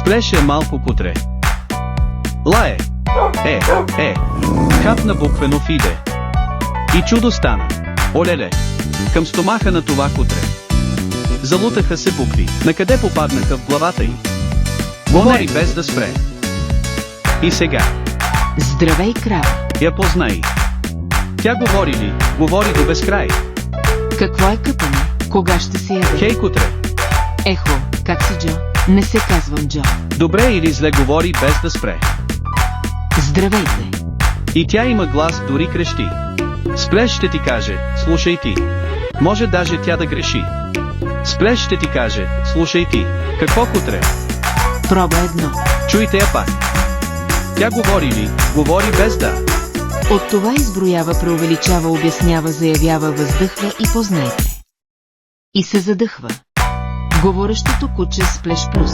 Сплеш е малко кутре. Лае. Хапна буквено в иде. И чудо стана. Олеле. Към стомаха на това кутре залутаха се букви. Накъде попаднаха в главата й? Говори без да спре. И сега. Здравей, крава. Я познай. Тя говори ли? Говори до безкрай. Какво е къпане? Кога ще се яде? Хей, кутре. Ехо, как си, Джо? Не се казвам Джо. Добре или зле говори без да спре. Здравейте. И тя има глас, дори крещи. Сплеш ще ти каже, слушай ти. Може даже тя да греши. Сплеш ще ти каже, слушай ти. Какво, кутре? Проба едно. Чуйте я пак. Тя говори ли? Говори без да. От това изброява, преувеличава, обяснява, заявява, въздъхва и познайте. И се задъхва. Говорещото куче Сплеш Плюс.